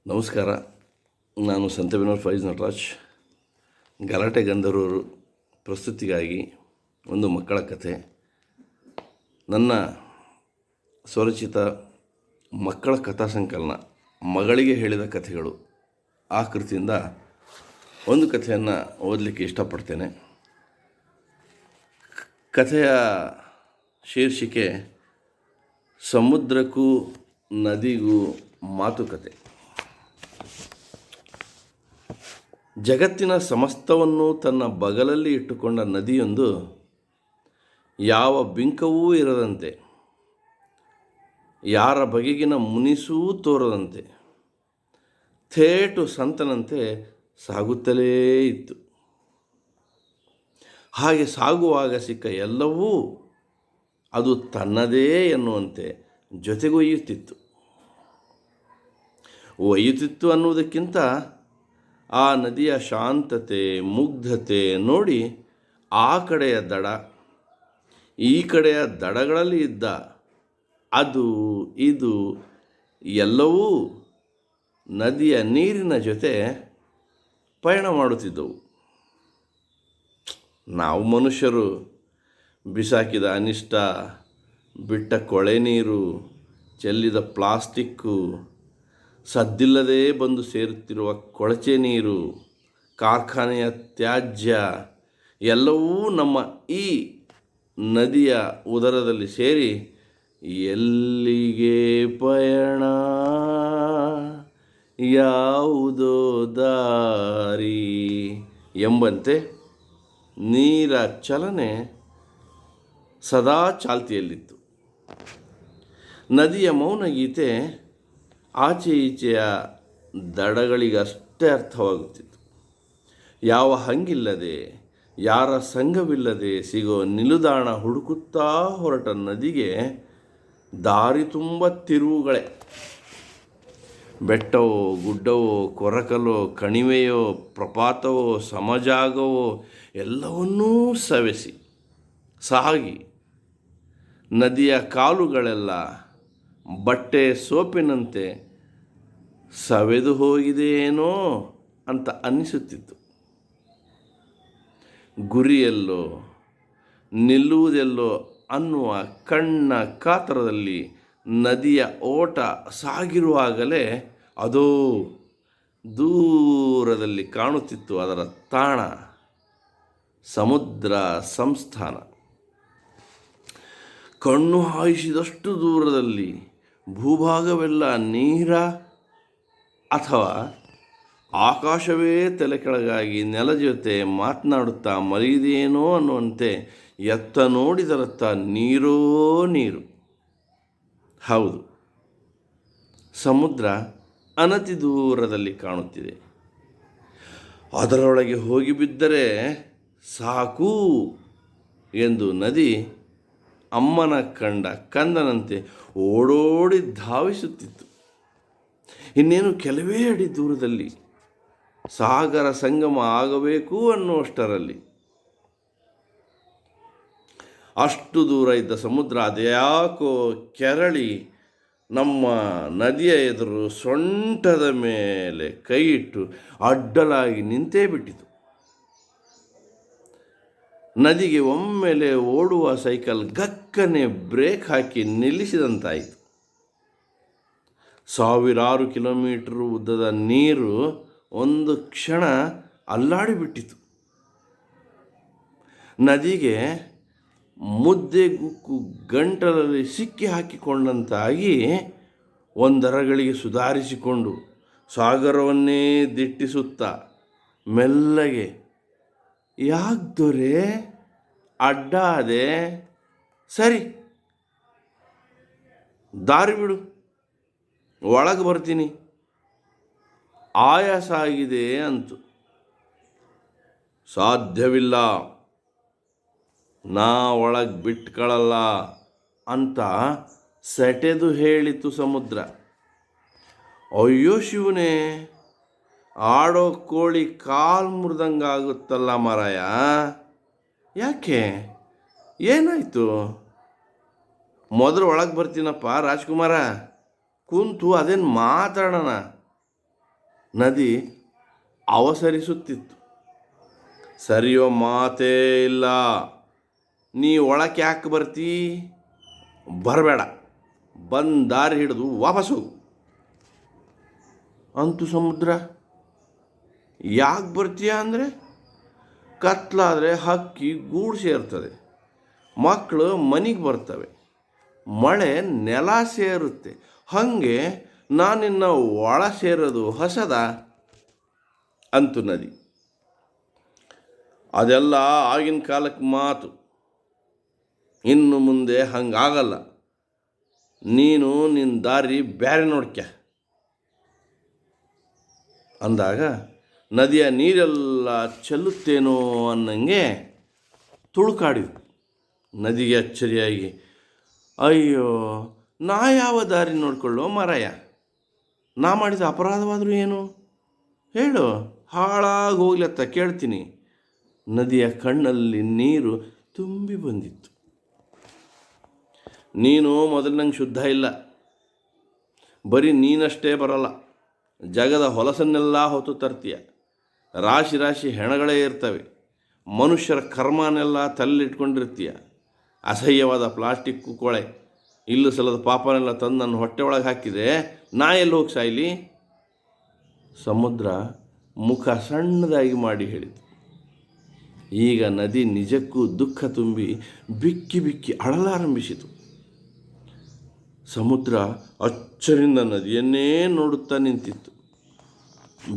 ನಮಸ್ಕಾರ. ನಾನು ಸಂತವಿನೋರ್ ಫೈಜ್ ನಟರಾಜ್. ಗಲಾಟೆ ಗಂಧರ್ವರು ಪ್ರಸ್ತುತಿಗಾಗಿ ಒಂದು ಮಕ್ಕಳ ಕಥೆ. ನನ್ನ ಸ್ವರಚಿತ ಮಕ್ಕಳ ಕಥಾ ಸಂಕಲನ ಮಗಳಿಗೆ ಹೇಳಿದ ಕಥೆಗಳು ಆ ಕೃತಿಯಿಂದ ಒಂದು ಕಥೆಯನ್ನು ಓದಲಿಕ್ಕೆ ಇಷ್ಟಪಡ್ತೇನೆ. ಕಥೆಯ ಶೀರ್ಷಿಕೆ ಸಮುದ್ರಕ್ಕೂ ನದಿಗೂ ಮಾತುಕತೆ. ಜಗತ್ತಿನ ಸಮಸ್ತವನ್ನು ತನ್ನ ಬಗಲಲ್ಲಿ ಇಟ್ಟುಕೊಂಡ ನದಿಯೊಂದು ಯಾವ ಬಿಂಕವೂ ಇರದಂತೆ, ಯಾರ ಬಗೆಗಿನ ಮುನಿಸೂ ತೋರದಂತೆ ಥೇಟು ಸಂತನಂತೆ ಸಾಗುತ್ತಲೇ ಇತ್ತು. ಹಾಗೆ ಸಾಗುವಾಗ ಸಿಕ್ಕ ಎಲ್ಲವೂ ಅದು ತನ್ನದೇ ಎನ್ನುವಂತೆ ಒಯ್ಯುತ್ತಿತ್ತು ಅನ್ನುವುದಕ್ಕಿಂತ ಆ ನದಿಯ ಶಾಂತತೆ, ಮುಗ್ಧತೆ ನೋಡಿ ಆ ಕಡೆಯ ದಡ, ಈ ಕಡೆಯ ದಡಗಳಲ್ಲಿ ಇದ್ದ ಅದು ಇದು ಎಲ್ಲವೂ ನದಿಯ ನೀರಿನ ಜೊತೆ ಪಯಣ ಮಾಡುತ್ತಿದ್ದವು. ನಾವು ಮನುಷ್ಯರು ಬಿಸಾಕಿದ ಅನಿಷ್ಟ, ಬಿಟ್ಟ ಕೊಳೆ ನೀರು, ಚೆಲ್ಲಿದ ಪ್ಲಾಸ್ಟಿಕ್ಕು, ಸದ್ದಿಲ್ಲದೆ ಬಂದು ಸೇರುತ್ತಿರುವ ಕೊಳಚೆ ನೀರು, ಕಾರ್ಖಾನೆಯ ತ್ಯಾಜ್ಯ ಎಲ್ಲವೂ ನಮ್ಮ ಈ ನದಿಯ ಉದರದಲ್ಲಿ ಸೇರಿ ಎಲ್ಲಿಗೆ ಪಯಣ, ಯಾವುದೋ ದಾರಿ ಎಂಬಂತೆ ನೀರ ಚಲನೆ ಸದಾ ಚಾಲ್ತಿಯಲ್ಲಿತ್ತು. ನದಿಯ ಮೌನಗೀತೆ ಆಚೆ ಈಚೆಯ ದಡಗಳಿಗಷ್ಟೇ ಅರ್ಥವಾಗುತ್ತಿತ್ತು. ಯಾವ ಹಂಗಿಲ್ಲದೆ, ಯಾರ ಸಂಘವಿಲ್ಲದೆ ಸಿಗೋ ನಿಲುದಾಣ ಹುಡುಕುತ್ತಾ ಹೊರಟ ನದಿಗೆ ದಾರಿ ತುಂಬ ತಿರುವುಗಳೇ. ಬೆಟ್ಟವೋ, ಗುಡ್ಡವೋ, ಕೊರಕಲೋ, ಕಣಿವೆಯೋ, ಪ್ರಪಾತವೋ, ಸಮಜಾಗವೋ ಎಲ್ಲವನ್ನೂ ಸವೆಸಿ ಸಾಗಿ ನದಿಯ ಕಾಲುಗಳೆಲ್ಲ ಬಟ್ಟೆ ಸೋಪಿನಂತೆ ಸವೆದು ಹೋಗಿದೆಯೇನೋ ಅಂತ ಅನ್ನಿಸುತ್ತಿತ್ತು. ಗುರಿಯೆಲ್ಲೋ ನಿಲ್ಲುವುದೆಲ್ಲೋ ಅನ್ನುವ ಕಣ್ಣ ಕಾತರದಲ್ಲಿ ನದಿಯ ಓಟ ಸಾಗಿರುವಾಗಲೇ ಅದೋ ದೂರದಲ್ಲಿ ಕಾಣುತ್ತಿತ್ತು ಅದರ ತಾಣ, ಸಮುದ್ರ ಸಂಸ್ಥಾನ. ಕಣ್ಣು ಹಾಯಿಸಿದಷ್ಟು ದೂರದಲ್ಲಿ ಭೂಭಾಗವೆಲ್ಲ ನೀರ ಅಥವಾ ಆಕಾಶವೇ ತಲೆ ಕೆಳಗಾಗಿ ನೆಲ ಜೊತೆ ಮಾತನಾಡುತ್ತಾ ಮಲಗಿದೆಯೇನೋ ಅನ್ನುವಂತೆ ಎತ್ತ ನೋಡಿದರತ್ತ ನೀರೋ ನೀರು. ಹೌದು, ಸಮುದ್ರ ಅನತಿ ದೂರದಲ್ಲಿ ಕಾಣುತ್ತಿದೆ. ಅದರೊಳಗೆ ಹೋಗಿ ಬಿದ್ದರೆ ಸಾಕು ಎಂದು ನದಿ ಅಮ್ಮನ ಕಂಡ ಕಂದನಂತೆ ಓಡೋಡಿ ಧಾವಿಸುತ್ತಿತ್ತು. ಇನ್ನೇನು ಕೆಲವೇ ಅಡಿ ದೂರದಲ್ಲಿ ಸಾಗರ ಸಂಗಮ ಆಗಬೇಕು ಅನ್ನುವಷ್ಟರಲ್ಲಿ ಅಷ್ಟು ದೂರ ಇದ್ದ ಸಮುದ್ರ ಅದ್ಯಾಕೋ ಕೆರಳಿ ನಮ್ಮ ನದಿಯ ಎದುರು ಸೊಂಟದ ಮೇಲೆ ಕೈ ಇಟ್ಟು ಅಡ್ಡಲಾಗಿ ನಿಂತೇ ಬಿಟ್ಟಿತು. ನದಿಗೆ ಒಮ್ಮೆಲೆ ಓಡುವ ಸೈಕಲ್ ಗಕ್ಕನೆ ಬ್ರೇಕ್ ಹಾಕಿ ನಿಲ್ಲಿಸಿದಂತಾಯಿತು. ಸಾವಿರಾರು ಕಿಲೋಮೀಟರ್ ಉದ್ದದ ನೀರು ಒಂದು ಕ್ಷಣ ಅಲ್ಲಾಡಿಬಿಟ್ಟಿತು. ನದಿಗೆ ಮುದ್ದೆಗುಕ್ಕು ಗಂಟಲಲ್ಲಿ ಸಿಕ್ಕಿ ಹಾಕಿಕೊಂಡಂತಾಗಿ ಒಂದರಗಳಿಗೆ ಸುಧಾರಿಸಿಕೊಂಡು ಸಾಗರವನ್ನೇ ದಿಟ್ಟಿಸುತ್ತಾ ಮೆಲ್ಲಗೆ, ಯಾಕೆ ದೊರೆ ಅಡ್ಡ ಅದೆ, ಸರಿ ದಾರಿ ಬಿಡು, ಒಳಗೆ ಬರ್ತೀನಿ, ಆಯಾಸ ಆಗಿದೆ ಅಂತು. ಸಾಧ್ಯವಿಲ್ಲ, ನಾ ಒಳಗೆ ಬಿಟ್ಕೊಳ್ಳಲ್ಲ ಅಂತ ಸೆಟೆದು ಹೇಳಿತು ಸಮುದ್ರ. ಅಯ್ಯೋ ಶಿವನೇ, ಆಡೋ ಕೋಳಿ ಕಾಲು ಮುರಿದಂಗಾಗುತ್ತಲ್ಲ ಮಾರಾಯ, ಯಾಕೆ ಏನಾಯಿತು? ಮೊದಲು ಒಳಗೆ ಬರ್ತೀನಪ್ಪ ರಾಜ್ಕುಮಾರ, ಕುಂತು ಅದೇನು ಮಾತಾಡೋಣ. ನದಿ ಅವಸರಿಸುತ್ತಿತ್ತು. ಸರಿಯೋ ಮಾತೇ ಇಲ್ಲ, ನೀ ಒಳಕ್ಕೆ ಯಾಕೆ ಬರ್ತೀ? ಬರಬೇಡ, ಬಂದು ದಾರಿ ಹಿಡಿದು ವಾಪಸ್ ಹೋಗು ಅಂತು ಸಮುದ್ರ. ಯಾಕೆ ಬರ್ತೀಯ ಅಂದರೆ, ಕತ್ಲಾದರೆ ಹಕ್ಕಿ ಗೂಡು ಸೇರ್ತದೆ, ಮಕ್ಕಳು ಮನೆಗೆ ಬರ್ತವೆ, ಮಳೆ ನೆಲ ಸೇರುತ್ತೆ. ಹಾಗೆ ನಾನಿನ್ನ ಒಳ ಸೇರೋದು ಹೊಸದ ಅಂತು ನದಿ. ಅದೆಲ್ಲ ಆಗಿನ ಕಾಲಕ್ಕೆ ಮಾತು, ಇನ್ನು ಮುಂದೆ ಹಂಗಾಗಲ್ಲ. ನೀನು ನಿನ್ನ ದಾರಿ ಬೇರೆ ನೋಡ್ಕ್ಯ ಅಂದಾಗ ನದಿಯ ನೀರೆಲ್ಲ ಚೆಲ್ಲುತ್ತೇನೋ ಅನ್ನಂಗೆ ತುಳುಕಾಡಿವು. ನದಿಗೆ ಅಚ್ಚರಿಯಾಗಿ, ಅಯ್ಯೋ, ನಾ ಯಾವ ದಾರಿ ನೋಡ್ಕೊಳ್ಳೋ ಮಾರಾಯ? ನಾ ಮಾಡಿದ ಅಪರಾಧವಾದರೂ ಏನು ಹೇಳು, ಹಾಳಾಗಿ ಹೋಗ್ಲತ್ತ ಕೇಳ್ತೀನಿ. ನದಿಯ ಕಣ್ಣಲ್ಲಿ ನೀರು ತುಂಬಿ ಬಂದಿತ್ತು. ನೀನು ಮೊದಲಿನಂಗೆ ಶುದ್ಧ ಇಲ್ಲ, ಬರೀ ನೀನಷ್ಟೇ ಬರಲ್ಲ, ಜಗದ ಹೊಲಸನ್ನೆಲ್ಲ ಹೊತ್ತು ತರ್ತೀಯ. ರಾಶಿ ರಾಶಿ ಹೆಣಗಳೇ ಇರ್ತವೆ, ಮನುಷ್ಯರ ಕರ್ಮನೆಲ್ಲ ತಲ್ಲಿಟ್ಕೊಂಡಿರ್ತೀಯ. ಅಸಹ್ಯವಾದ ಪ್ಲಾಸ್ಟಿಕ್ಕು ಕೊಳೆ, ಇಲ್ಲು ಸಲದ ಪಾಪನೆಲ್ಲ ತಂದು ನನ್ನ ಹೊಟ್ಟೆ ಒಳಗೆ ಹಾಕಿದೆ, ನಾ ಎಲ್ಲಿ ಹೋಗಿ ಸಾಯ್ಲಿ? ಸಮುದ್ರ ಮುಖ ಸಣ್ಣದಾಗಿ ಮಾಡಿ ಹೇಳಿತು. ಈಗ ನದಿ ನಿಜಕ್ಕೂ ದುಃಖ ತುಂಬಿ ಬಿಕ್ಕಿ ಬಿಕ್ಕಿ ಅಳಲಾರಂಭಿಸಿತು. ಸಮುದ್ರ ಅಚ್ಚರಿಂದ ನದಿಯನ್ನೇ ನೋಡುತ್ತಾ ನಿಂತಿತ್ತು.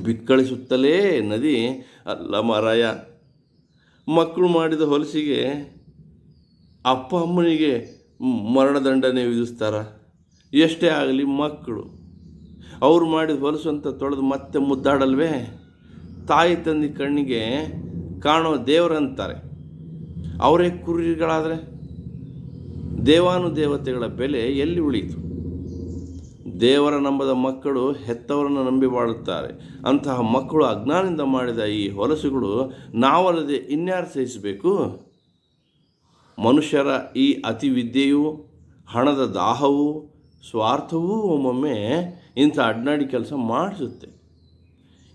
ಬಿಕ್ಕಳಿಸುತ್ತಲೇ ನದಿ, ಅಲ್ಲ ಮಾರಾಯ, ಮಕ್ಕಳು ಮಾಡಿದ ಹೊಲಸಿಗೆ ಅಪ್ಪ ಅಮ್ಮನಿಗೆ ಮರಣದಂಡನೆ ವಿಧಿಸ್ತಾರ. ಎಷ್ಟೇ ಆಗಲಿ ಮಕ್ಕಳು, ಅವ್ರು ಮಾಡಿದ ಹೊಲಸು ಅಂತ ತೊಳೆದು ಮತ್ತೆ ಮುದ್ದಾಡಲ್ವೇ? ತಾಯಿ ತಂದೆ ಕಣ್ಣಿಗೆ ಕಾಣೋ ದೇವರಂತಾರೆ. ಅವರೇ ಕುರಿಗಳಾದರೆ ದೇವಾನುದೇವತೆಗಳ ಬೆಲೆ ಎಲ್ಲಿ ಉಳಿಯಿತು? ದೇವರ ನಂಬದ ಮಕ್ಕಳು ಹೆತ್ತವರನ್ನು ನಂಬಿ ಬಾಳುತ್ತಾರೆ. ಅಂತಹ ಮಕ್ಕಳು ಅಜ್ಞಾನದಿಂದ ಮಾಡಿದ ಈ ಹೊಲಸುಗಳು ನಾವಲ್ಲದೆ ಇನ್ಯಾರು ಸಹಿಸಬೇಕು? ಮನುಷ್ಯರ ಈ ಅತಿವಿದ್ಯೆಯು, ಹಣದ ದಾಹವು, ಸ್ವಾರ್ಥವೂ ಒಮ್ಮೊಮ್ಮೆ ಇಂಥ ಅಡ್ನಾಡಿ ಕೆಲಸ ಮಾಡಿಸುತ್ತೆ.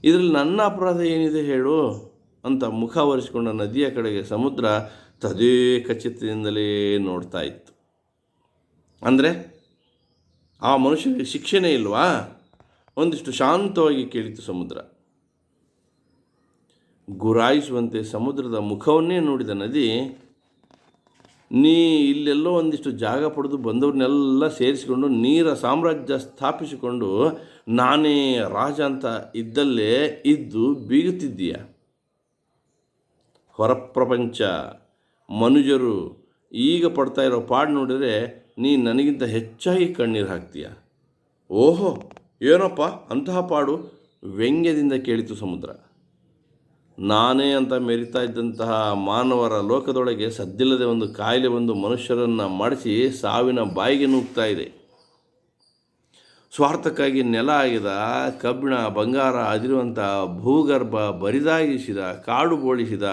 ಇದರಲ್ಲಿ ನನ್ನ ಅಪರಾಧ ಏನಿದೆ ಹೇಳು ಅಂತ ಮುಖ ಒರೆಸಿಕೊಂಡ ನದಿಯ ಕಡೆಗೆ ಸಮುದ್ರ ತದೇಕ ಚಿತ್ತದಿಂದಲೇ ನೋಡ್ತಾ ಇತ್ತು. ಅಂದರೆ ಆ ಮನುಷ್ಯನಿಗೆ ಶಿಕ್ಷೆನೇ ಇಲ್ವಾ? ಒಂದಿಷ್ಟು ಶಾಂತವಾಗಿ ಕೇಳಿತು ಸಮುದ್ರ. ಗುರಾಯಿಸುವಂತೆ ಸಮುದ್ರದ ಮುಖವನ್ನೇ ನೋಡಿದ ನದಿ, ನೀ ಇಲ್ಲೆಲ್ಲೋ ಒಂದಿಷ್ಟು ಜಾಗ ಪಡೆದು ಬಂದವ್ರನ್ನೆಲ್ಲ ಸೇರಿಸಿಕೊಂಡು ನೀರ ಸಾಮ್ರಾಜ್ಯ ಸ್ಥಾಪಿಸಿಕೊಂಡು ನಾನೇ ರಾಜ ಅಂತ ಇದ್ದಲ್ಲೇ ಇದ್ದು ಬೀಗುತ್ತಿದ್ದೀಯ. ಹೊರಪ್ರಪಂಚ ಮನುಜರು ಈಗ ಪಡ್ತಾ ಇರೋ ಪಾಡು ನೋಡಿದರೆ ನೀ ನನಗಿಂತ ಹೆಚ್ಚಾಗಿ ಕಣ್ಣೀರು ಹಾಕ್ತೀಯ. ಓಹೋ, ಏನಪ್ಪ ಅಂತಹ ಪಾಡು? ವ್ಯಂಗ್ಯದಿಂದ ಕೇಳಿತು ಸಮುದ್ರ. ನಾನೇ ಅಂತ ಮೆರಿತಾ ಇದ್ದಂತಹ ಮಾನವರ ಲೋಕದೊಳಗೆ ಸದ್ದಿಲ್ಲದೆ ಒಂದು ಕಾಯಿಲೆ ಒಂದು ಮನುಷ್ಯರನ್ನು ಮಾಡಿಸಿ ಸಾವಿನ ಬಾಯಿಗೆ ನೂಗ್ತಾ ಇದೆ. ಸ್ವಾರ್ಥಕ್ಕಾಗಿ ನೆಲ ಆಗಿದ, ಕಬ್ಬಿಣ ಬಂಗಾರ ಅದಿರುವಂಥ ಭೂಗರ್ಭ ಬರಿದಾಗಿಸಿದ, ಕಾಡು ಬೋಳಿಸಿದ,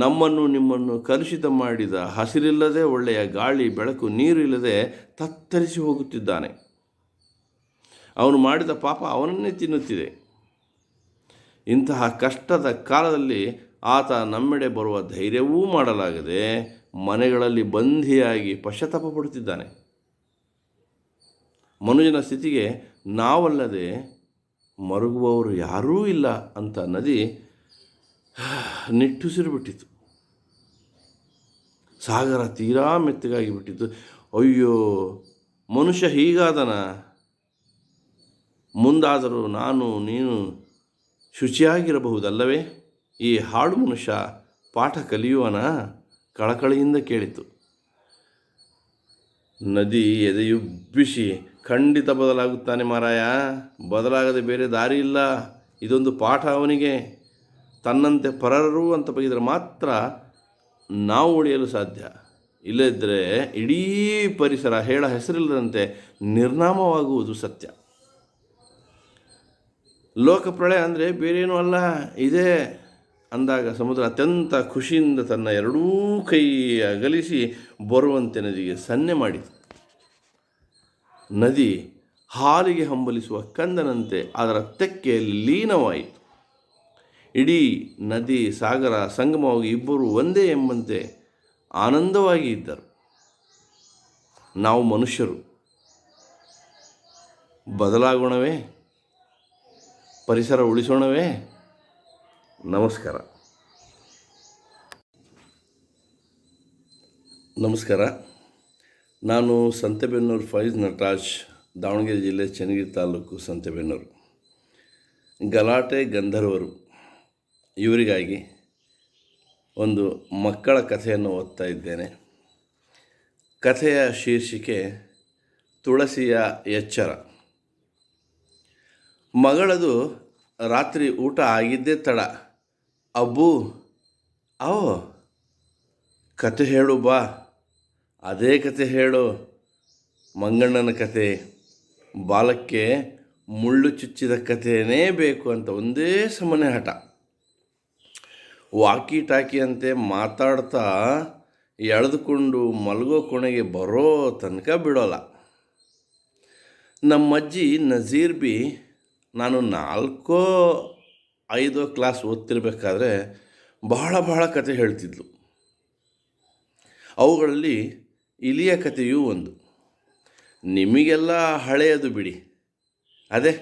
ನಮ್ಮನ್ನು ನಿಮ್ಮನ್ನು ಕಲುಷಿತ ಮಾಡಿದ, ಹಸಿರಿಲ್ಲದೆ ಒಳ್ಳೆಯ ಗಾಳಿ ಬೆಳಕು ನೀರು ಇಲ್ಲದೆ ತತ್ತರಿಸಿ ಹೋಗುತ್ತಿದ್ದಾನೆ. ಅವನು ಮಾಡಿದ ಪಾಪ ಅವನನ್ನೇ ತಿನ್ನುತ್ತಿದೆ. ಇಂತಹ ಕಷ್ಟದ ಕಾಲದಲ್ಲಿ ಆತ ನಮ್ಮೆಡೆ ಬರುವ ಧೈರ್ಯವೂ ಮಾಡಲಾಗದೆ ಮನೆಗಳಲ್ಲಿ ಬಂಧಿಯಾಗಿ ಪಶ್ಚಾತ್ತಾಪ ಪಡುತ್ತಿದ್ದಾನೆ. ಮನುಜನ ಸ್ಥಿತಿಗೆ ನಾವಲ್ಲದೆ ಮರುಗುವವರು ಯಾರೂ ಇಲ್ಲ ಅಂತ ನದಿ ನಿಟ್ಟುಸಿರುಬಿಟ್ಟಿತು. ಸಾಗರ ತೀರಾ ಮೆತ್ತಗಾಗಿ ಬಿಟ್ಟಿತು. ಅಯ್ಯೋ, ಮನುಷ್ಯ ಹೀಗಾದನ? ಮುಂದಾದರೂ ನಾನು ನೀನು ಶುಚಿಯಾಗಿರಬಹುದಲ್ಲವೇ? ಈ ಹಾಳು ಮನುಷ್ಯ ಪಾಠ ಕಲಿಯುವನ? ಕಳಕಳಿಯಿಂದ ಕೇಳಿತು. ನದಿ ಎದೆಯುಬ್ಬಿಸಿ, ಖಂಡಿತ ಬದಲಾಗುತ್ತಾನೆ ಮಾರಾಯ, ಬದಲಾಗದೆ ಬೇರೆ ದಾರಿ ಇಲ್ಲ. ಇದೊಂದು ಪಾಠ ಅವನಿಗೆ. ತನ್ನಂತೆ ಪರರು ಅಂತ ಬಗೆದರೆ ಮಾತ್ರ ನಾವು ಉಳಿಯಲು ಸಾಧ್ಯ. ಇಲ್ಲದಿದ್ದರೆ ಇಡೀ ಪರಿಸರ ಹೇಳ ಹೆಸರಿಲ್ಲದಂತೆ ನಿರ್ನಾಮವಾಗುವುದು ಸತ್ಯ. ಲೋಕಪ್ರಳಯ ಅಂದರೆ ಬೇರೇನೂ ಅಲ್ಲ, ಇದೇ ಅಂದಾಗ ಸಮುದ್ರ ಅತ್ಯಂತ ಖುಷಿಯಿಂದ ತನ್ನ ಎರಡೂ ಕೈ ಅಗಲಿಸಿ ಬರುವಂತೆ ನದಿಗೆ ಸನ್ನೆ ಮಾಡಿತು. ನದಿ ಹಾಲಿಗೆ ಹಂಬಲಿಸುವ ಕಂದನಂತೆ ಅದರ ತೆಕ್ಕೆಯಲ್ಲಿ ಲೀನವಾಯಿತು. ಇಡೀ ನದಿ ಸಾಗರ ಸಂಗಮವಾಗಿ ಇಬ್ಬರು ಒಂದೇ ಎಂಬಂತೆ ಆನಂದವಾಗಿ ಇದ್ದರು. ನಾವು ಮನುಷ್ಯರು ಬದಲಾಗೋಣವೇ? ಪರಿಸರ ಉಳಿಸೋಣವೇ? ನಮಸ್ಕಾರ. ನಾನು ಸಂತೆಬೆನ್ನೂರು ಫೈಜ್ ನಟರಾಜ್, ದಾವಣಗೆರೆ ಜಿಲ್ಲೆ ಚನ್ನಗಿರಿ ತಾಲೂಕು ಸಂತೆಬೆನ್ನೂರು. ಗಲಾಟೆ ಗಂಧರ್ವರು ಇವರಿಗಾಗಿ ಒಂದು ಮಕ್ಕಳ ಕಥೆಯನ್ನು ಓದ್ತಾ ಇದ್ದೇನೆ. ಕಥೆಯ ಶೀರ್ಷಿಕೆ ತುಳಸಿಯ ಎಚ್ಚರ. ಮಗಳದು ರಾತ್ರಿ ಊಟ ಆಗಿದ್ದೇ ತಡ. ಅಬ್ಬು, ಅವೋ ಕತೆ ಹೇಳು ಬಾ. ಅದೇ ಕತೆ ಹೇಳು. ಮಂಗಣ್ಣನ ಕತೆ, ಬಾಲಕ್ಕೆ ಮುಳ್ಳು ಚುಚ್ಚಿದ ಕಥೆಯೇ ಬೇಕು ಅಂತ ಒಂದೇ ಸಮನೆ ಹಠ. ವಾಕಿ ಟಾಕಿ ಅಂತೆ ಮಾತಾಡ್ತಾ ಎಳೆದುಕೊಂಡು ಮಲಗೋ ಕೊನೆಗೆ ಬರೋ ತನಕ ಬಿಡೋಲ್ಲ. ನಮ್ಮಜ್ಜಿ ನಜೀರ್ ಬಿ ನಾನು 4-5 ಕ್ಲಾಸ್ ಓದ್ತಿರ್ಬೇಕಾದ್ರೆ ಬಹಳ ಕತೆ ಹೇಳ್ತಿದ್ಲು. ಅವುಗಳಲ್ಲಿ ಇಲಿಯ ಕಥೆಯೂ ಒಂದು. ನಿಮಗೆಲ್ಲ ಹಳೆಯದು ಬಿಡಿ. ಅದೇ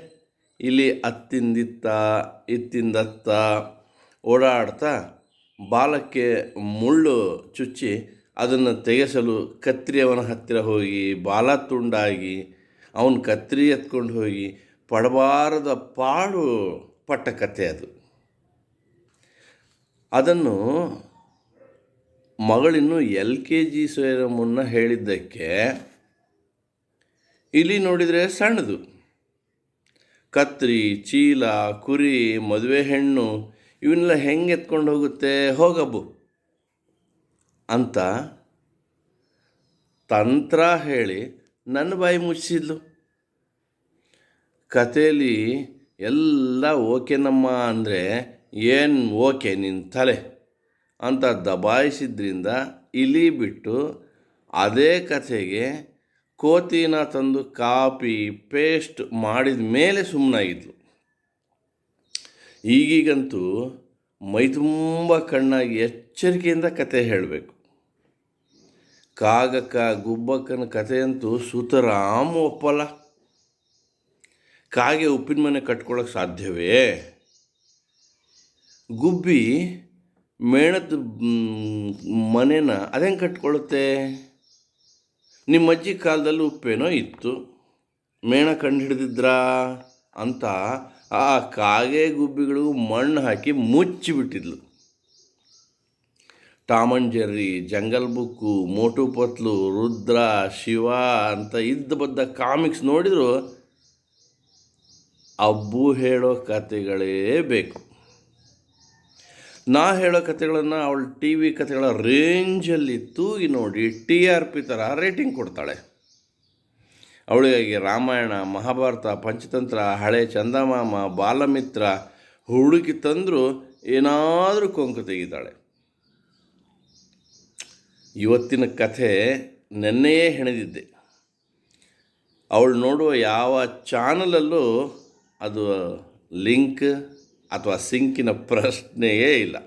ಇಲಿ ಅತ್ತಿಂದಿತ್ತ ಇತ್ತಿಂದತ್ತ ಓಡಾಡ್ತಾ ಬಾಲಕ್ಕೆ ಮುಳ್ಳು ಚುಚ್ಚಿ ಅದನ್ನು ತೆಗೆಸಲು ಕತ್ರಿಯವನ ಹತ್ತಿರ ಹೋಗಿ ಬಾಲ ತುಂಡಾಗಿ ಅವನು ಕತ್ರಿ ಎತ್ಕೊಂಡು ಹೋಗಿ ಪಡಬಾರದ ಪಾಡು ಪಟ್ಟ ಕಥೆ ಅದು. ಅದನ್ನು ಮಗಳಿನ್ನು LKG ಸೇರೋ ಮುನ್ನ ಹೇಳಿದ್ದಕ್ಕೆ ಇಲಿ ನೋಡಿದರೆ ಸಣ್ಣದು. ಕತ್ರಿ, ಚೀಲ, ಕುರಿ, ಮದುವೆ ಹೆಣ್ಣು ಇವನ್ನೆಲ್ಲ ಹೆಂಗೆ ಎತ್ಕೊಂಡು ಹೋಗುತ್ತೆ, ಹೋಗಬ್ಬು ಅಂತ ತಂತ್ರ ಹೇಳಿ ನನ್ನ ಬಾಯಿ ಮುಚ್ಚಿದ್ಲು. ಕಥೆಯಲ್ಲಿ ಎಲ್ಲ ಓಕೆನಮ್ಮ ಅಂದರೆ ಏನು ಓಕೆ ನಿನ್ನ ತಲೆ ಅಂತ ದಬಾಯಿಸಿದ್ರಿಂದ ಇಲಿ ಬಿಟ್ಟು ಅದೇ ಕಥೆಗೆ ಕೋತಿನ ತಂದು ಕಾಪಿ ಪೇಸ್ಟ್ ಮಾಡಿದ ಮೇಲೆ ಸುಮ್ಮನಾಗಿದ್ಲು. ಈಗೀಗಂತೂ ಮೈ ತುಂಬ ಕಣ್ಣಾಗಿ ಎಚ್ಚರಿಕೆಯಿಂದ ಕತೆ ಹೇಳಬೇಕು. ಕಾಗಕ್ಕ ಗುಬ್ಬಕ್ಕನ ಕಥೆಯಂತೂ ಸುತರಾಮ್ ಒಪ್ಪಲ್ಲ. ಕಾಗೆ ಉಪ್ಪಿನ ಮನೆ ಕಟ್ಕೊಳ್ಳೋಕೆ ಸಾಧ್ಯವೇ? ಗುಬ್ಬಿ ಮೇಣದ ಮನೇನ ಅದೇಂಗೆ ಕಟ್ಕೊಳ್ಳುತ್ತೆ? ನಿಮ್ಮ ಅಜ್ಜಿ ಕಾಲದಲ್ಲಿ ಉಪ್ಪೇನೋ ಇತ್ತು, ಮೇಣ ಕಂಡು ಹಿಡಿದಿದ್ರಾ ಅಂತ ಆ ಕಾಗೆ ಗುಬ್ಬಿಗಳಿಗೂ ಮಣ್ಣು ಹಾಕಿ ಮುಚ್ಚಿಬಿಟ್ಟಿದ್ಲು. Tom and Jerry, jungle book, Motu Patlu, Rudra, Shiva ಅಂತ ಇದ್ದ ಬದ್ದ ಕಾಮಿಕ್ಸ್ ನೋಡಿದ್ರು ಅಬ್ಬು ಹೇಳೋ ಕತೆಗಳೇ ಬೇಕು. ನಾ ಹೇಳೋ ಕತೆಗಳನ್ನು ಅವಳು TV ಕತೆಗಳ ರೇಂಜಲ್ಲಿ ತೂಗಿ ನೋಡಿ TRP ಥರ ರೇಟಿಂಗ್ ಕೊಡ್ತಾಳೆ. ಅವಳಿಗಾಗಿ ರಾಮಾಯಣ, ಮಹಾಭಾರತ, ಪಂಚತಂತ್ರ, ಹಳೆ ಚಂದಮಾಮ, ಬಾಲಮಿತ್ರ ಹುಡುಕಿ ತಂದರೂ ಏನಾದರೂ ಕೊಂಕು ತೆಗಿತಾಳೆ. ಇವತ್ತಿನ ಕಥೆ ನೆನ್ನೆಯೇ ಹೆಣೆದಿದ್ದೆ. ಅವಳು ನೋಡುವ ಯಾವ ಚಾನಲಲ್ಲೂ ಅದು ಲಿಂಕ್ ಅಥವಾ ಸಿಂಕಿನ ಪ್ರಶ್ನೆಯೇ ಇಲ್ಲ.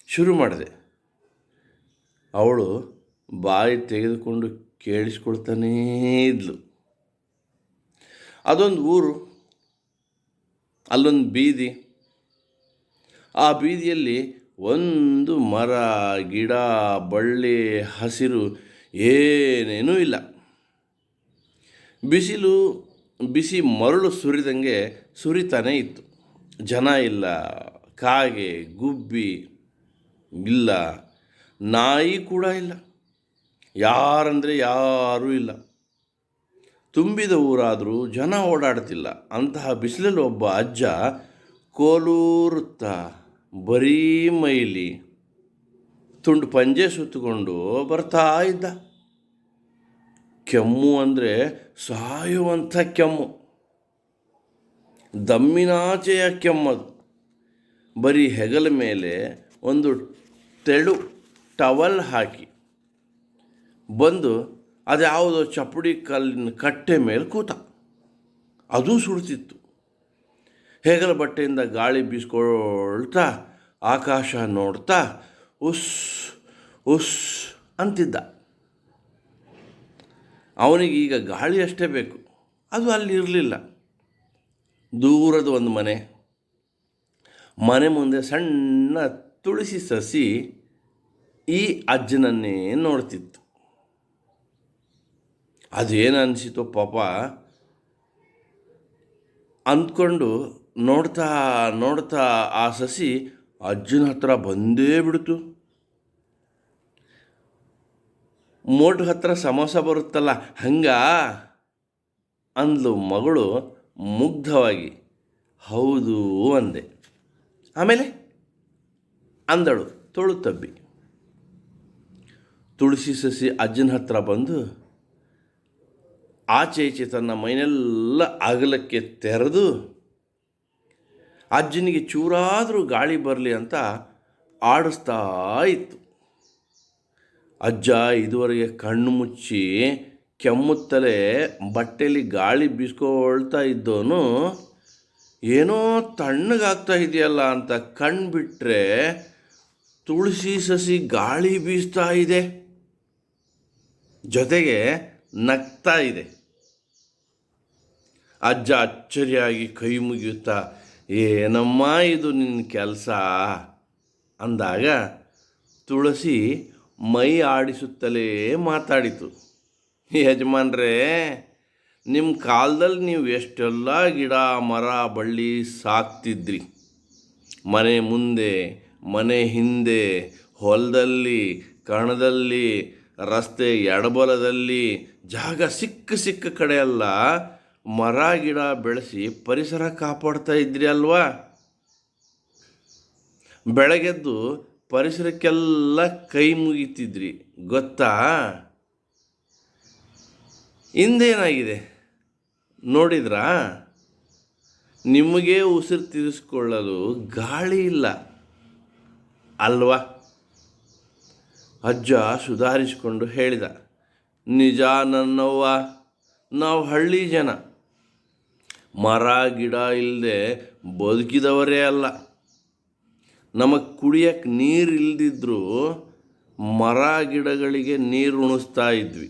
ಶುರು ಮಾಡಿದೆ. ಅವಳು ಬಾಯಿ ತೆಗೆದುಕೊಂಡು ಕೇಳಿಸ್ಕೊಳ್ತಾನೇ ಇದ್ಲು. ಅದೊಂದು ಊರು, ಅಲ್ಲೊಂದು ಬೀದಿ. ಆ ಬೀದಿಯಲ್ಲಿ ಒಂದು ಮರ, ಗಿಡ, ಬಳ್ಳಿ, ಹಸಿರು ಏನೇನೂ ಇಲ್ಲ. ಬಿಸಿ ಮರಳು ಸುರಿದಂಗೆ ಸುರಿತಾನೇ ಇತ್ತು. ಜನ ಇಲ್ಲ, ಕಾಗೆ ಗುಬ್ಬಿ ಇಲ್ಲ, ನಾಯಿ ಕೂಡ ಇಲ್ಲ, ಯಾರಂದರೆ ಯಾರೂ ಇಲ್ಲ. ತುಂಬಿದ ಊರಾದರೂ ಜನ ಓಡಾಡ್ತಿಲ್ಲ. ಅಂತಹ ಬಿಸಿಲಲ್ಲಿ ಒಬ್ಬ ಅಜ್ಜ ಕೋಲೂರುತ್ತಾ ಬರೀ ಮೈಲಿ ತುಂಡು ಪಂಜೆ ಸುತ್ತಕೊಂಡು ಬರ್ತಾ ಇದ್ದ. ಕೆಮ್ಮು ಅಂದರೆ ಸಾಯುವಂಥ ಕೆಮ್ಮು, ದಮ್ಮಿನಾಚೆಯ ಕೆಮ್ಮದು. ಬರೀ ಹೆಗಲ ಮೇಲೆ ಒಂದು ತೆಳು ಟವಲ್ ಹಾಕಿ ಬಂದು ಅದ್ಯಾವುದೋ ಚಪ್ಪಡಿ ಕಲ್ಲಿನ ಕಟ್ಟೆ ಮೇಲೆ ಕೂತ. ಅದೂ ಸುಡ್ತಿತ್ತು. ಹೆಗಲ ಬಟ್ಟೆಯಿಂದ ಗಾಳಿ ಬೀಸ್ಕೊಳ್ತಾ ಆಕಾಶ ನೋಡ್ತಾ ಉಸ್ ಉಸ್ ಅಂತಿದ್ದ. ಅವನಿಗೀಗ ಗಾಳಿ ಅಷ್ಟೇ ಬೇಕು. ಅದು ಅಲ್ಲಿ ಇರಲಿಲ್ಲ. ದೂರದ ಒಂದು ಮನೆ ಮುಂದೆ ಸಣ್ಣ ತುಳಸಿ ಸಸಿ ಈ ಅಜ್ಜನನ್ನೇ ನೋಡ್ತಿತ್ತು. ಅದೇನು ಅನಿಸಿತೋ ಪಾಪ ಅಂದ್ಕೊಂಡು ನೋಡ್ತಾ ನೋಡ್ತಾ ಆ ಸಸಿ ಅಜ್ಜನ ಹತ್ರ ಬಂದೇ ಬಿಡ್ತು. ಮೋಟು ಹತ್ರ ಸಮೋಸ ಬರುತ್ತಲ್ಲ ಹಂಗ ಅಂದ್ಲು ಮಗಳು ಮುಗ್ಧವಾಗಿ. ಹೌದು ಅಂದೆ. ಆಮೇಲೆ ಅಂದಳು ತೊಳು ತಬ್ಬಿ. ತುಳಸಿ ಸಸಿ ಅಜ್ಜನ ಹತ್ರ ಬಂದು ಆಚೆ ಈಚೆ ತನ್ನ ಮೈನೆಲ್ಲ ಅಗಲಕ್ಕೆ ತೆರೆದು ಅಜ್ಜನಿಗೆ ಚೂರಾದರೂ ಗಾಳಿ ಬರಲಿ ಅಂತ ಆಡಿಸ್ತಾ ಇತ್ತು. ಅಜ್ಜ ಇದುವರೆಗೆ ಕಣ್ಣು ಮುಚ್ಚಿ ಕೆಮ್ಮುತ್ತಲೇ ಬಟ್ಟೆಯಲ್ಲಿ ಗಾಳಿ ಬೀಸ್ಕೊಳ್ತಾ ಇದ್ದವನು ಏನೋ ತಣ್ಣಗಾಗ್ತಾ ಇದೆಯಲ್ಲ ಅಂತ ಕಣ್ಣು ಬಿಟ್ಟರೆ ತುಳಸಿ ಸಸಿ ಗಾಳಿ ಬೀಸ್ತಾ ಇದೆ, ಜೊತೆಗೆ ನಗ್ತಾ ಇದೆ. ಅಜ್ಜ ಅಚ್ಚರಿಯಾಗಿ ಕೈ ಮುಗಿಯುತ್ತಾ, ಏನಮ್ಮ ಇದು ನಿನ್ನ ಕೆಲಸ ಅಂದಾಗ ತುಳಸಿ ಮೈ ಆಡಿಸುತ್ತಲೇ ಮಾತಾಡಿತು. ಯಜಮಾನ್ರೇ, ನಿಮ್ಮ ಕಾಲದಲ್ಲಿ ನೀವು ಎಷ್ಟೆಲ್ಲ ಗಿಡ ಮರ ಬಳ್ಳಿ ಸಾಕ್ತಿದ್ರಿ. ಮನೆ ಮುಂದೆ, ಮನೆ ಹಿಂದೆ, ಹೊಲದಲ್ಲಿ, ಕಣದಲ್ಲಿ, ರಸ್ತೆ ಎಡಬಲದಲ್ಲಿ, ಜಾಗ ಸಿಕ್ಕ ಕಡೆಯೆಲ್ಲ ಮರ ಗಿಡ ಬೆಳೆಸಿ ಪರಿಸರ ಕಾಪಾಡ್ತಾ ಇದ್ರಿ ಅಲ್ವಾ? ಬೆಳಗೆದ್ದು ಪರಿಸರಕ್ಕೆಲ್ಲ ಕೈ ಮುಗಿತಿದ್ರಿ ಗೊತ್ತಾ? ಇಂದೇನಾಗಿದೆ ನೋಡಿದ್ರಾ? ನಿಮಗೇ ಉಸಿರು ತೀರಿಸಿಕೊಳ್ಳಲು ಗಾಳಿ ಇಲ್ಲ ಅಲ್ವಾ? ಅಜ್ಜ ಸುಧಾರಿಸಿಕೊಂಡು ಹೇಳಿದ, ನಿಜ ನನ್ನವ್ವ, ನಾವು ಹಳ್ಳಿ ಜನ. ಮರ ಗಿಡ ಇಲ್ಲದೆ ಬದುಕಿದವರೇ ಅಲ್ಲ. ನಮಗೆ ಕುಡಿಯೋಕ್ಕೆ ನೀರು ಇಲ್ದಿದ್ರೂ ಮರ ಗಿಡಗಳಿಗೆ ನೀರು ಉಣಿಸ್ತಾ ಇದ್ವಿ.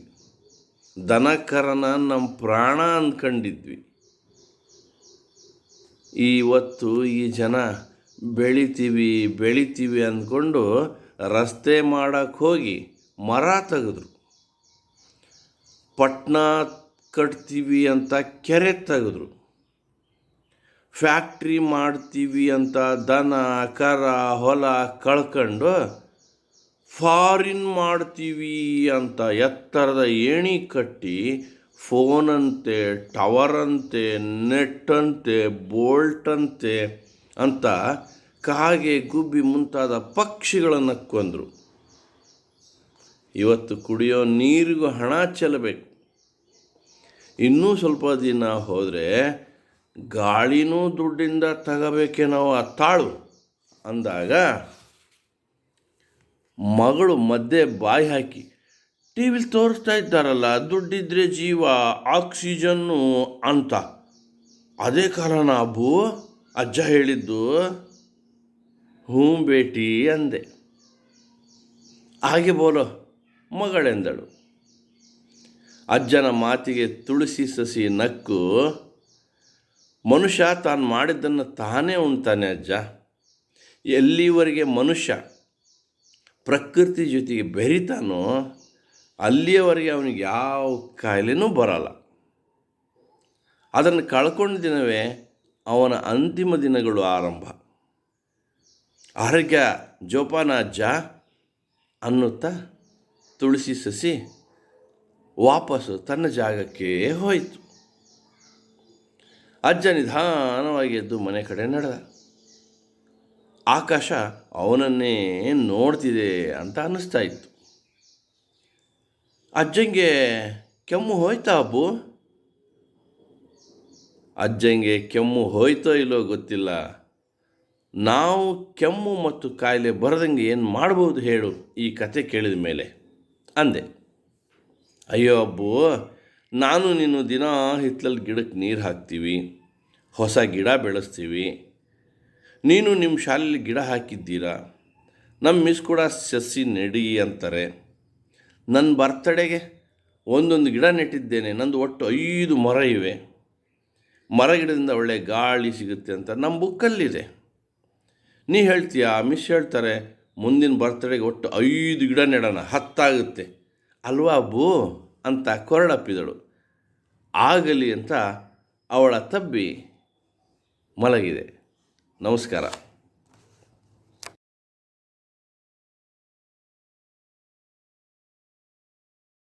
ದನ ಕರನ ನಮ್ಮ ಪ್ರಾಣ ಅಂದ್ಕೊಂಡಿದ್ವಿ. ಇವತ್ತು ಈ ಜನ ಬೆಳಿತೀವಿ ಅಂದ್ಕೊಂಡು ರಸ್ತೆ ಮಾಡೋಕ್ಕೆ ಹೋಗಿ ಮರ ತೆಗೆದ್ರು. ಪಟ್ಟಣ ಕಟ್ತೀವಿ ಅಂತ ಕೆರೆ ತೆಗೆದ್ರು. ಫ್ಯಾಕ್ಟ್ರಿ ಮಾಡ್ತೀವಿ ಅಂತ ದನ ಕರ ಹೊಲ ಕಳ್ಕೊಂಡು ಫಾರಿನ್ ಮಾಡ್ತೀವಿ ಅಂತ ಎತ್ತರದ ಏಣಿ ಕಟ್ಟಿ ಫೋನಂತೆ, ಟವರಂತೆ, ನೆಟ್ಟಂತೆ, ಬೋಲ್ಟಂತೆ ಅಂತ ಕಾಗೆ ಗುಬ್ಬಿ ಮುಂತಾದ ಪಕ್ಷಿಗಳನ್ನು ಕೊಂದರು. ಇವತ್ತು ಕುಡಿಯೋ ನೀರಿಗೂ ಹಣ ಚೆಲ್ಲಬೇಕು. ಇನ್ನೂ ಸ್ವಲ್ಪ ದಿನ ಹೋದರೆ ಗಾಳಿನೂ ದುಡ್ಡಿಂದ ತಗೋಬೇಕೇನೋ ಆ ತಾಳು ಅಂದಾಗ ಮಗಳು ಮಧ್ಯೆ ಬಾಯಿ ಹಾಕಿ, ಟಿ ವಿಲಿ ತೋರಿಸ್ತಾ ಇದ್ದಾರಲ್ಲ ದುಡ್ಡಿದ್ರೆ ಜೀವ, ಆಕ್ಸಿಜನ್ನು ಅಂತ. ಅದೇ ಕಾರಣ ಅಬ್ಬು ಅಜ್ಜ ಹೇಳಿದ್ದು. ಹ್ಞೂ ಬೇಟಿ ಅಂದೆ. ಹಾಗೆ ಬೋಲೋ ಮಗಳೆಂದಳು. ಅಜ್ಜನ ಮಾತಿಗೆ ತುಳಸಿ ಸಸಿ ನಕ್ಕು, ಮನುಷ್ಯ ತಾನು ಮಾಡಿದ್ದನ್ನು ತಾನೇ ಉಣ್ತಾನೆ ಅಜ್ಜ. ಎಲ್ಲಿವರೆಗೆ ಮನುಷ್ಯ ಪ್ರಕೃತಿ ಜೊತೆಗೆ ಬೆರಿತಾನೋ ಅಲ್ಲಿಯವರೆಗೆ ಅವನಿಗೆ ಯಾವ ಕಾಯಿಲೆನೂ ಬರಲ್ಲ. ಅದನ್ನು ಕಳ್ಕೊಂಡ ದಿನವೇ ಅವನ ಅಂತಿಮ ದಿನಗಳು ಆರಂಭ. ಆರೋಗ್ಯ ಜೋಪಾನ ಅಜ್ಜ ಅನ್ನುತ್ತಾ ತುಳಸಿ ಸಸಿ ವಾಪಸ್ಸು ತನ್ನ ಜಾಗಕ್ಕೆ ಹೋಯಿತು. ಅಜ್ಜ ನಿಧಾನವಾಗಿ ಎದ್ದು ಮನೆ ಕಡೆ ನಡೆದ. ಆಕಾಶ ಅವನನ್ನೇ ನೋಡ್ತಿದೆ ಅಂತ ಅನ್ನಿಸ್ತಾ ಇತ್ತು. ಅಜ್ಜಂಗೆ ಕೆಮ್ಮು ಹೋಯ್ತಾ ಅಬ್ಬು? ಅಜ್ಜಂಗೆ ಕೆಮ್ಮು ಹೋಯ್ತೋ ಇಲ್ಲೋ ಗೊತ್ತಿಲ್ಲ. ನಾವು ಕೆಮ್ಮು ಮತ್ತು ಕಾಯಿಲೆ ಬರದಂಗೆ ಏನು ಮಾಡ್ಬೋದು ಹೇಳು ಈ ಕತೆ ಕೇಳಿದ ಮೇಲೆ ಅಂದೆ. ಅಯ್ಯೋ ಅಬ್ಬು, ನಾನು ನೀನು ದಿನ ಹಿತ್ತಲಲ್ಲಿ ಗಿಡಕ್ಕೆ ನೀರು ಹಾಕ್ತೀವಿ, ಹೊಸ ಗಿಡ ಬೆಳೆಸ್ತೀವಿ. ನೀನು ನಿಮ್ಮ ಶಾಲೆಯಲ್ಲಿ ಗಿಡ ಹಾಕಿದ್ದೀರಾ, ನಮ್ಮ ಮಿಸ್ ಕೂಡ ಸಸಿ ನೆಡಿ ಅಂತಾರೆ. ನನ್ನ ಬರ್ತಡೆಗೆ ಒಂದೊಂದು ಗಿಡ ನೆಟ್ಟಿದ್ದೇನೆ, ನಂದು ಒಟ್ಟು 5 ಮರ ಇವೆ. ಮರ ಗಿಡದಿಂದ ಒಳ್ಳೆ ಗಾಳಿ ಸಿಗುತ್ತೆ ಅಂತ ನಮ್ಮ ಬುಕ್ಕಲ್ಲಿದೆ. ನೀ ಹೇಳ್ತೀಯಾ, ಮಿಸ್ ಹೇಳ್ತಾರೆ ಮುಂದಿನ ಬರ್ತಡೆಗೆ ಒಟ್ಟು 5 ಗಿಡ ನೆಡೋಣ, 10 ಆಗುತ್ತೆ ಅಲ್ವಾ ಅಬ್ಬು ಅಂತ ಕೊರಡಪ್ಪಿದಳು. ಆಗಲಿ ಅಂತ ಅವಳ ತಬ್ಬಿ ಮಲಗಿದೆ. ನಮಸ್ಕಾರ.